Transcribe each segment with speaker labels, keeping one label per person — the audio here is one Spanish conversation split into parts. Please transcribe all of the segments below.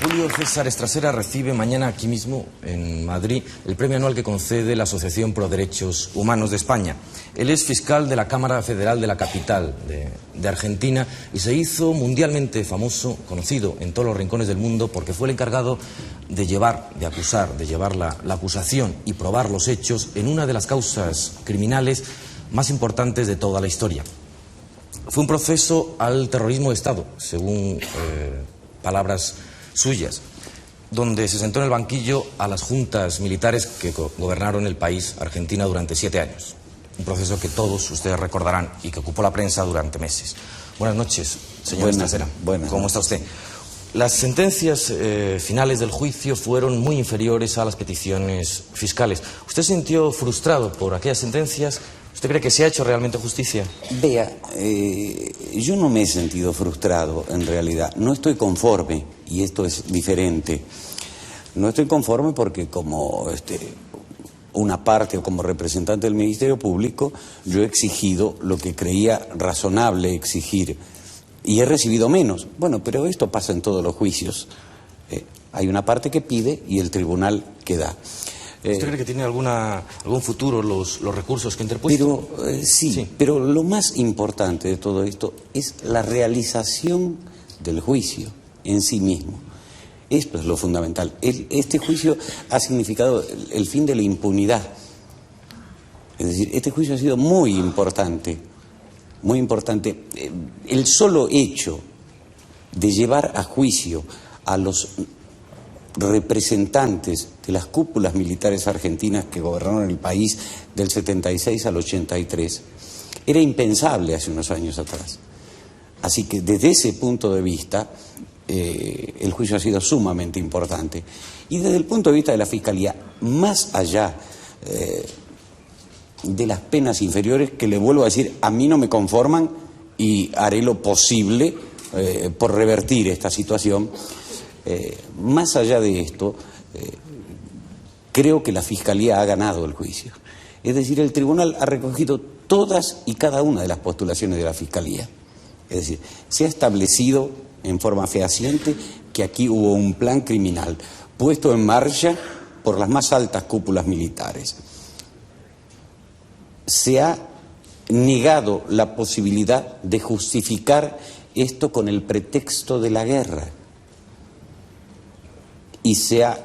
Speaker 1: Julio César Estrasera recibe mañana aquí mismo, en Madrid, el premio anual que concede la Asociación Pro Derechos Humanos de España. Él es fiscal de la Cámara Federal de la capital de Argentina y se hizo mundialmente famoso, conocido en todos los rincones del mundo, porque fue el encargado de llevar la acusación y probar los hechos en una de las causas criminales más importantes de toda la historia. Fue un proceso al terrorismo de Estado, según palabras suyas, donde se sentó en el banquillo a las juntas militares que gobernaron el país, Argentina, durante 7 años. Un proceso que todos ustedes recordarán y que ocupó la prensa durante meses. Buenas noches, señor Estrasera. ¿Cómo está usted? Las sentencias finales del juicio fueron muy inferiores a las peticiones fiscales. ¿Usted se sintió frustrado por aquellas sentencias? ¿Usted cree que se ha hecho realmente justicia?
Speaker 2: Vea, yo no me he sentido frustrado, en realidad. No estoy conforme, y esto es diferente. No estoy conforme porque como una parte o como representante del Ministerio Público, yo he exigido lo que creía razonable exigir y he recibido menos. Bueno, pero esto pasa en todos los juicios. Hay una parte que pide y el tribunal que da.
Speaker 1: ¿Usted cree que tiene algún futuro los recursos que ha interpuesto?
Speaker 2: Pero, sí, pero lo más importante de todo esto es la realización del juicio en sí mismo. Esto es lo fundamental. Este juicio ha significado el fin de la impunidad. Es decir, este juicio ha sido muy importante, muy importante. El solo hecho de llevar a juicio a los representantes de las cúpulas militares argentinas que gobernaron el país del 76 al 83 era impensable hace unos años atrás. Así que desde ese punto de vista el juicio ha sido sumamente importante. Y desde el punto de vista de la Fiscalía, más allá de las penas inferiores, que le vuelvo a decir, a mí no me conforman y haré lo posible por revertir esta situación. Más allá de esto, creo que la Fiscalía ha ganado el juicio. Es decir, el tribunal ha recogido todas y cada una de las postulaciones de la Fiscalía. Es decir, se ha establecido en forma fehaciente que aquí hubo un plan criminal puesto en marcha por las más altas cúpulas militares. Se ha negado la posibilidad de justificar esto con el pretexto de la guerra. Y se ha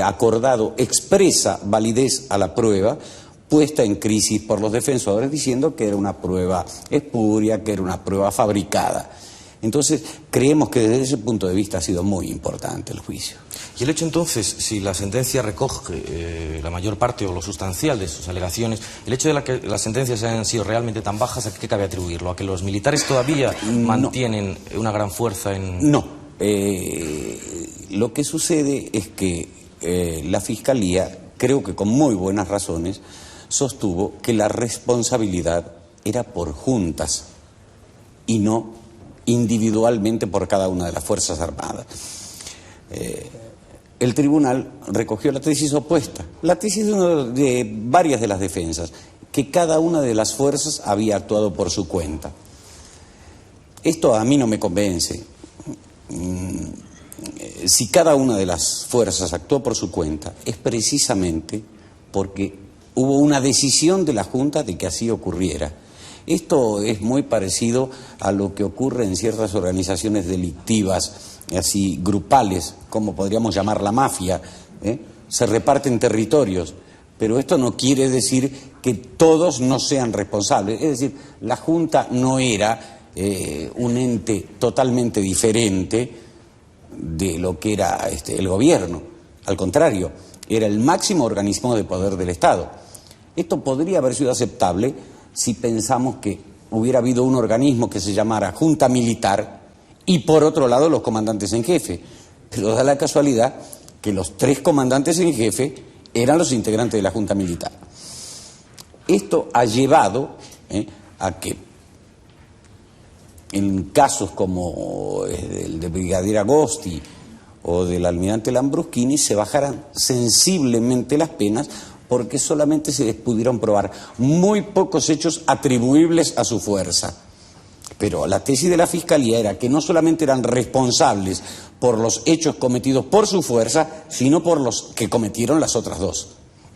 Speaker 2: acordado expresa validez a la prueba puesta en crisis por los defensores diciendo que era una prueba espuria, que era una prueba fabricada. Entonces, creemos que desde ese punto de vista ha sido muy importante el juicio.
Speaker 1: Y el hecho entonces, si la sentencia recoge la mayor parte o lo sustancial de sus alegaciones, el hecho de que las sentencias hayan sido realmente tan bajas, ¿a qué cabe atribuirlo? ¿A que los militares todavía mantienen una gran fuerza en...?
Speaker 2: No. Lo que sucede es que la Fiscalía, creo que con muy buenas razones, sostuvo que la responsabilidad era por juntas y no individualmente por cada una de las Fuerzas Armadas. El tribunal recogió la tesis opuesta, la tesis de varias de las defensas, que cada una de las fuerzas había actuado por su cuenta. Esto a mí no me convence. Si cada una de las fuerzas actuó por su cuenta, es precisamente porque hubo una decisión de la Junta de que así ocurriera. Esto es muy parecido a lo que ocurre en ciertas organizaciones delictivas, así grupales, como podríamos llamar la mafia, se reparten territorios, pero esto no quiere decir que todos no sean responsables. Es decir, la Junta no era un ente totalmente diferente de lo que era el gobierno. Al contrario, era el máximo organismo de poder del Estado. Esto podría haber sido aceptable si pensamos que hubiera habido un organismo que se llamara Junta Militar y por otro lado los comandantes en jefe. Pero da la casualidad que los 3 comandantes en jefe eran los integrantes de la Junta Militar. Esto ha llevado a que en casos como el de Brigadier Agosti o del almirante Lambruschini se bajaran sensiblemente las penas porque solamente se les pudieron probar muy pocos hechos atribuibles a su fuerza. Pero la tesis de la Fiscalía era que no solamente eran responsables por los hechos cometidos por su fuerza, sino por los que cometieron las otras dos.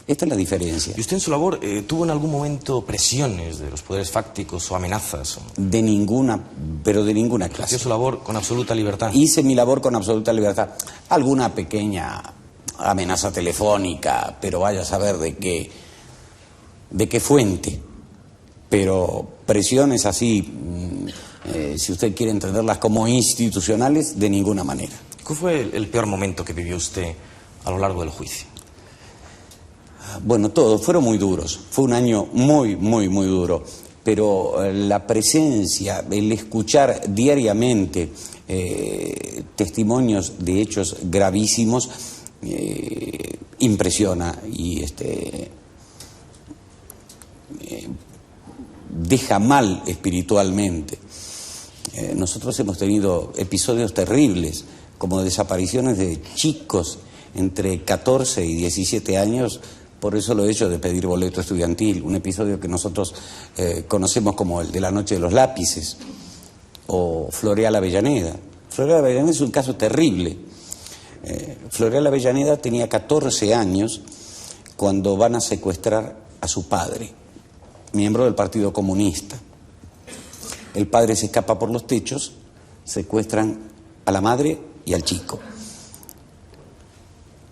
Speaker 2: Esta es la diferencia.
Speaker 1: ¿Y usted en su labor tuvo en algún momento presiones de los poderes fácticos o amenazas?
Speaker 2: De ninguna, pero de ninguna clase.
Speaker 1: ¿Hacía su labor con absoluta libertad?
Speaker 2: Hice mi labor con absoluta libertad. Alguna pequeña amenaza telefónica, pero vaya a saber de qué fuente. Pero presiones así, si usted quiere entenderlas como institucionales, de ninguna manera.
Speaker 1: ¿Cuál fue el peor momento que vivió usted a lo largo del juicio?
Speaker 2: Bueno, todos fueron muy duros. Fue un año muy, muy, muy duro. Pero la presencia, el escuchar diariamente testimonios de hechos gravísimos impresiona y deja mal espiritualmente. Nosotros hemos tenido episodios terribles, como desapariciones de chicos entre 14 y 17 años, por eso lo he hecho de pedir boleto estudiantil, un episodio que nosotros conocemos como el de la noche de los lápices, o Floreal Avellaneda. Floreal Avellaneda es un caso terrible. Floreal Avellaneda tenía 14 años cuando van a secuestrar a su padre, miembro del Partido Comunista. El padre se escapa por los techos, secuestran a la madre y al chico.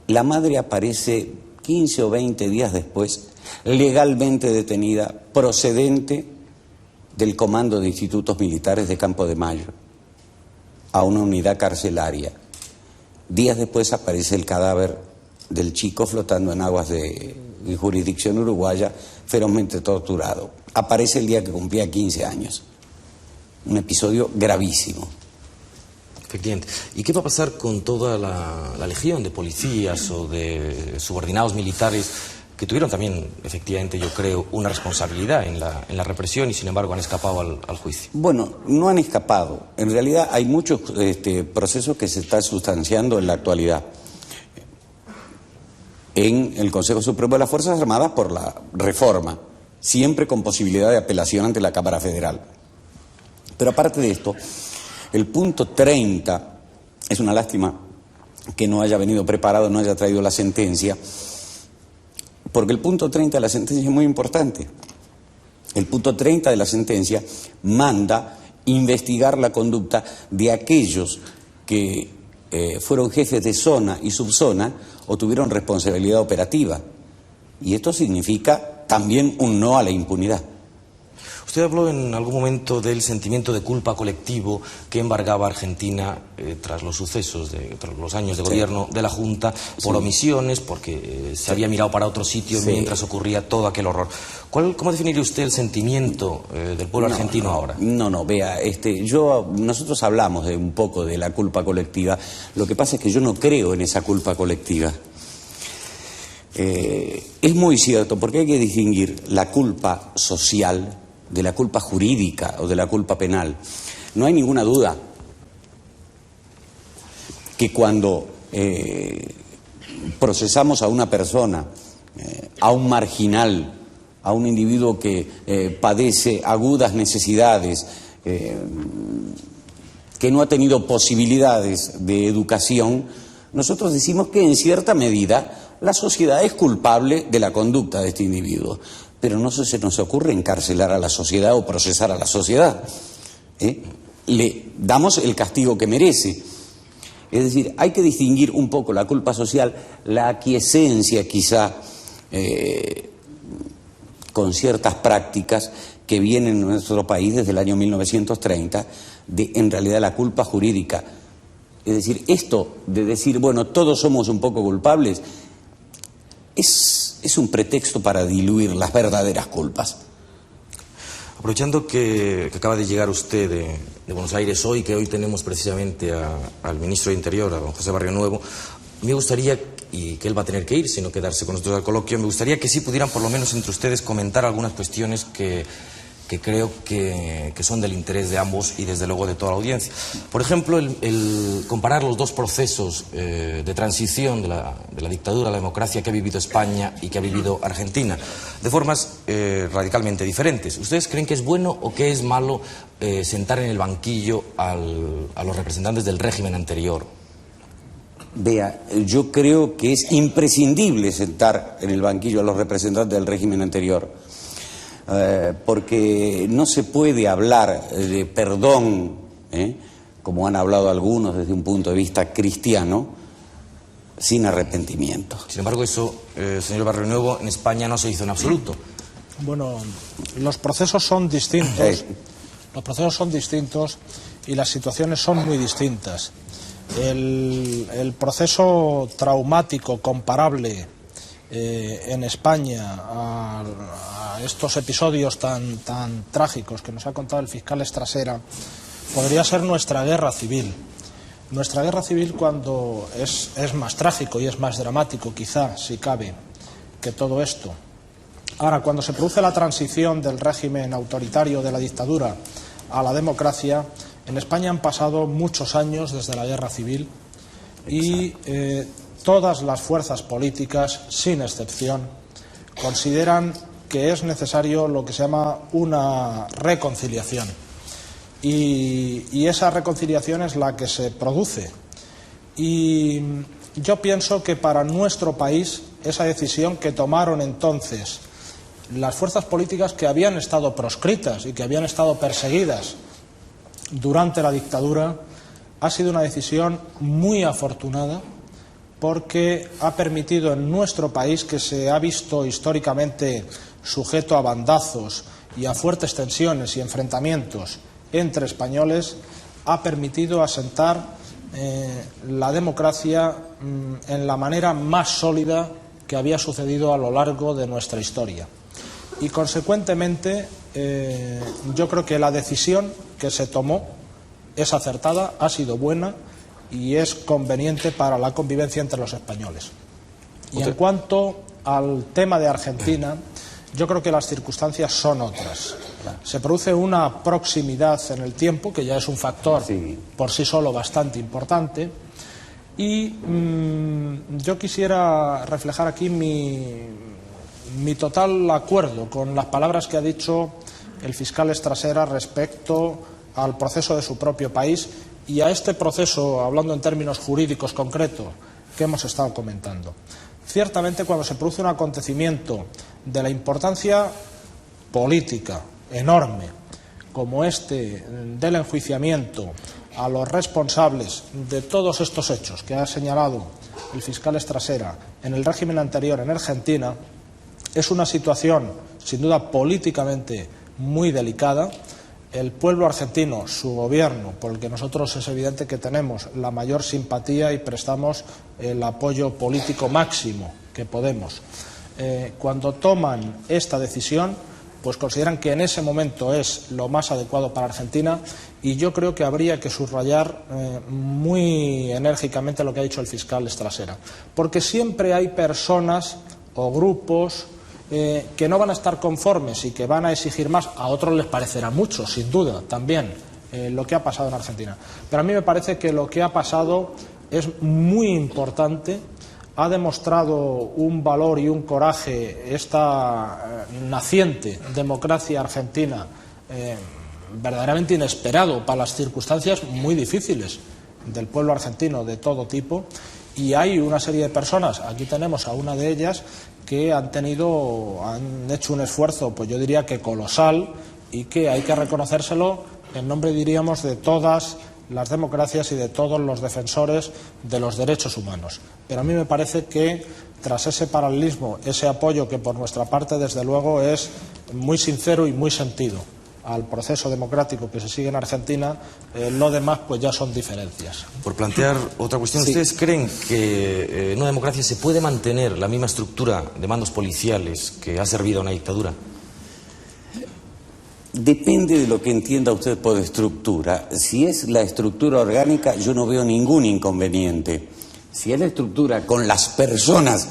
Speaker 2: La madre aparece 15 o 20 días después, legalmente detenida, procedente del Comando de Institutos Militares de Campo de Mayo, a una unidad carcelaria. Días después aparece el cadáver del chico flotando en aguas de jurisdicción uruguaya, ferozmente torturado. Aparece el día que cumplía 15 años. Un episodio gravísimo.
Speaker 1: Efectivamente. ¿Y qué va a pasar con toda la legión de policías o de subordinados militares que tuvieron también, efectivamente, yo creo, una responsabilidad en la represión y, sin embargo, han escapado al juicio?
Speaker 2: Bueno, no han escapado. En realidad hay muchos procesos que se están sustanciando en la actualidad en el Consejo Supremo de las Fuerzas Armadas por la reforma, siempre con posibilidad de apelación ante la Cámara Federal. Pero aparte de esto, el punto 30, es una lástima que no haya venido preparado, no haya traído la sentencia, porque el punto 30 de la sentencia es muy importante. El punto 30 de la sentencia manda investigar la conducta de aquellos que fueron jefes de zona y subzona o tuvieron responsabilidad operativa. Y esto significa también un no a la impunidad.
Speaker 1: Usted habló en algún momento del sentimiento de culpa colectivo que embargaba a Argentina tras los sucesos, tras los años de gobierno de la Junta, por omisiones, porque se había mirado para otro sitio mientras ocurría todo aquel horror. ¿Cómo definiría usted el sentimiento del pueblo argentino ahora?
Speaker 2: Vea, nosotros hablamos un poco de la culpa colectiva. Lo que pasa es que yo no creo en esa culpa colectiva. Es muy cierto, porque hay que distinguir la culpa social de la culpa jurídica o de la culpa penal. No hay ninguna duda que cuando procesamos a una persona, a un marginal, a un individuo que padece agudas necesidades, que no ha tenido posibilidades de educación, nosotros decimos que en cierta medida la sociedad es culpable de la conducta de este individuo. Pero no se nos ocurre encarcelar a la sociedad o procesar a la sociedad. Le damos el castigo que merece. Es decir, hay que distinguir un poco la culpa social, la aquiescencia quizá con ciertas prácticas que vienen en nuestro país desde el año 1930, de en realidad la culpa jurídica. Es decir, esto de decir, bueno, todos somos un poco culpables, es un pretexto para diluir las verdaderas culpas.
Speaker 1: Aprovechando que acaba de llegar usted de Buenos Aires hoy, que hoy tenemos precisamente al ministro de Interior, a don José Barrionuevo, me gustaría, y que él va a tener que ir, sino quedarse con nosotros al coloquio, me gustaría que sí pudieran por lo menos entre ustedes comentar algunas cuestiones que que creo que son del interés de ambos y desde luego de toda la audiencia. Por ejemplo, el comparar los dos procesos de transición de la dictadura a la democracia que ha vivido España y que ha vivido Argentina, de formas radicalmente diferentes. ¿Ustedes creen que es bueno o que es malo sentar en el banquillo a los representantes del régimen anterior?
Speaker 2: Vea, yo creo que es imprescindible sentar en el banquillo a los representantes del régimen anterior. Porque no se puede hablar de perdón, como han hablado algunos desde un punto de vista cristiano, sin arrepentimiento.
Speaker 1: Sin embargo, eso, señor Barrionuevo, en España no se hizo en absoluto.
Speaker 3: Bueno, los procesos son distintos. Los procesos son distintos y las situaciones son muy distintas. El proceso traumático comparable en España a estos episodios tan trágicos que nos ha contado el fiscal Strassera podría ser nuestra guerra civil. Nuestra guerra civil cuando es más trágico y es más dramático, quizá, si cabe, que todo esto. Ahora, cuando se produce la transición del régimen autoritario de la dictadura a la democracia, en España han pasado muchos años desde la guerra civil y todas las fuerzas políticas, sin excepción, consideran que es necesario lo que se llama una reconciliación. Y esa reconciliación es la que se produce. Y yo pienso que para nuestro país esa decisión que tomaron entonces las fuerzas políticas que habían estado proscritas y que habían estado perseguidas durante la dictadura ha sido una decisión muy afortunada, porque ha permitido en nuestro país, que se ha visto históricamente sujeto a bandazos y a fuertes tensiones y enfrentamientos entre españoles, ha permitido asentar la democracia en la manera más sólida que había sucedido a lo largo de nuestra historia. Y consecuentemente yo creo que la decisión que se tomó es acertada, ha sido buena y es conveniente para la convivencia entre los españoles. Y en cuanto al tema de Argentina, yo creo que las circunstancias son otras. Se produce una proximidad en el tiempo, que ya es un factor por sí solo bastante importante, y yo quisiera reflejar aquí mi total acuerdo con las palabras que ha dicho el fiscal Strassera respecto al proceso de su propio país y a este proceso, hablando en términos jurídicos concretos, que hemos estado comentando. Ciertamente, cuando se produce un acontecimiento de la importancia política enorme, como este del enjuiciamiento a los responsables de todos estos hechos que ha señalado el fiscal Strassera en el régimen anterior en Argentina, es una situación, sin duda, políticamente muy delicada. El pueblo argentino, su gobierno, por el que nosotros es evidente que tenemos la mayor simpatía y prestamos el apoyo político máximo que podemos, cuando toman esta decisión, pues consideran que en ese momento es lo más adecuado para Argentina, y yo creo que habría que subrayar muy enérgicamente lo que ha dicho el fiscal Strassera, porque siempre hay personas o grupos que no van a estar conformes y que van a exigir más. A otros les parecerá mucho, sin duda, también lo que ha pasado en Argentina. Pero a mí me parece que lo que ha pasado es muy importante, ha demostrado un valor y un coraje esta naciente democracia argentina, verdaderamente inesperado para las circunstancias muy difíciles del pueblo argentino de todo tipo. Y hay una serie de personas, aquí tenemos a una de ellas, que han hecho un esfuerzo, pues yo diría que colosal, y que hay que reconocérselo en nombre, diríamos, de todas las democracias y de todos los defensores de los derechos humanos. Pero a mí me parece que tras ese paralelismo, ese apoyo que por nuestra parte desde luego es muy sincero y muy sentido al proceso democrático que se sigue en Argentina, lo demás pues ya son diferencias.
Speaker 1: Por plantear otra cuestión, ¿ustedes creen que en una democracia se puede mantener la misma estructura de mandos policiales que ha servido a una dictadura?
Speaker 2: Depende de lo que entienda usted por estructura. Si es la estructura orgánica, yo no veo ningún inconveniente. Si es la estructura con las personas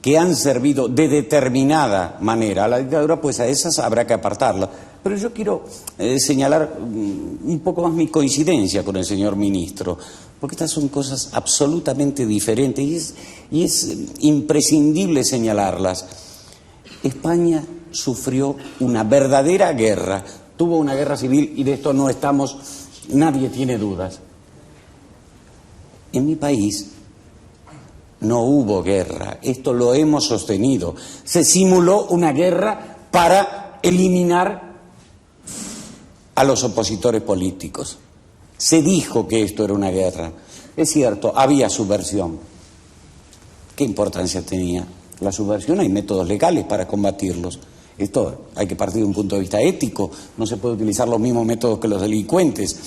Speaker 2: que han servido de determinada manera a la dictadura, pues a esas habrá que apartarlas. Pero yo quiero señalar un poco más mi coincidencia con el señor ministro, porque estas son cosas absolutamente diferentes y es imprescindible señalarlas. España sufrió una verdadera guerra, tuvo una guerra civil y de esto no estamos, nadie tiene dudas. En mi país no hubo guerra, esto lo hemos sostenido. Se simuló una guerra para eliminar a los opositores políticos. Se dijo que esto era una guerra. Es cierto, había subversión. ¿Qué importancia tenía la subversión? Hay métodos legales para combatirlos. Esto hay que partir de un punto de vista ético. No se puede utilizar los mismos métodos que los delincuentes.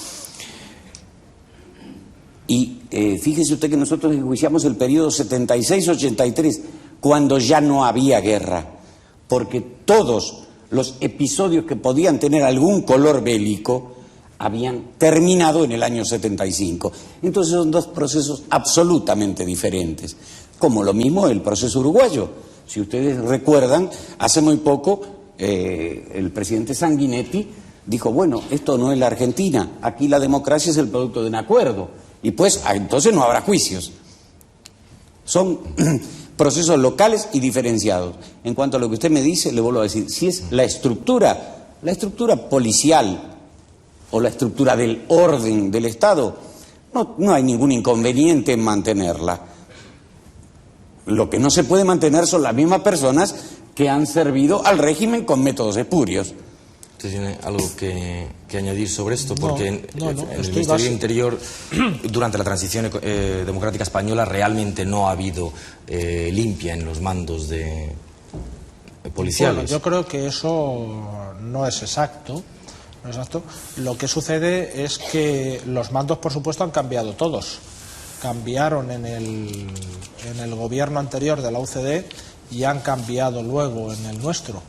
Speaker 2: Y fíjese usted que nosotros enjuiciamos el periodo 76-83, cuando ya no había guerra, porque todos los episodios que podían tener algún color bélico habían terminado en el año 75. Entonces son dos procesos absolutamente diferentes, como lo mismo el proceso uruguayo. Si ustedes recuerdan, hace muy poco el presidente Sanguinetti dijo, bueno, esto no es la Argentina, aquí la democracia es el producto de un acuerdo, y pues entonces no habrá juicios. Son procesos locales y diferenciados. En cuanto a lo que usted me dice, le vuelvo a decir, si es la estructura policial o la estructura del orden del Estado, no hay ningún inconveniente en mantenerla. Lo que no se puede mantener son las mismas personas que han servido al régimen con métodos espurios.
Speaker 1: ¿Usted tiene algo que añadir sobre esto? Porque en el Ministerio del Interior, durante la transición democrática española, realmente no ha habido limpia en los mandos policiales.
Speaker 3: Bueno, yo creo que eso no es exacto. Lo que sucede es que los mandos, por supuesto, han cambiado todos. Cambiaron en el gobierno anterior de la UCD y han cambiado luego en el nuestro,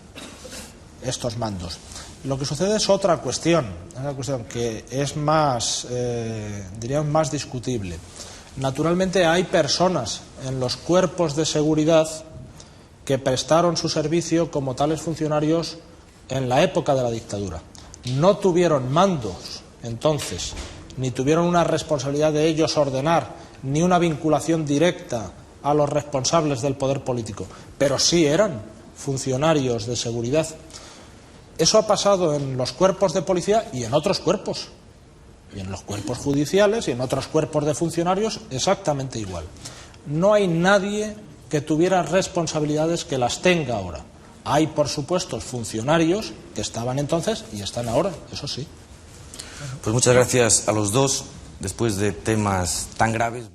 Speaker 3: estos mandos. Lo que sucede es otra cuestión, que es más, diríamos, más discutible. Naturalmente hay personas en los cuerpos de seguridad que prestaron su servicio como tales funcionarios en la época de la dictadura. No tuvieron mandos entonces, ni tuvieron una responsabilidad de ellos ordenar, ni una vinculación directa a los responsables del poder político, pero sí eran funcionarios de seguridad. Eso ha pasado en los cuerpos de policía y en otros cuerpos, y en los cuerpos judiciales y en otros cuerpos de funcionarios exactamente igual. No hay nadie que tuviera responsabilidades que las tenga ahora. Hay, por supuesto, funcionarios que estaban entonces y están ahora, eso sí.
Speaker 1: Pues muchas gracias a los dos. Después de temas tan graves...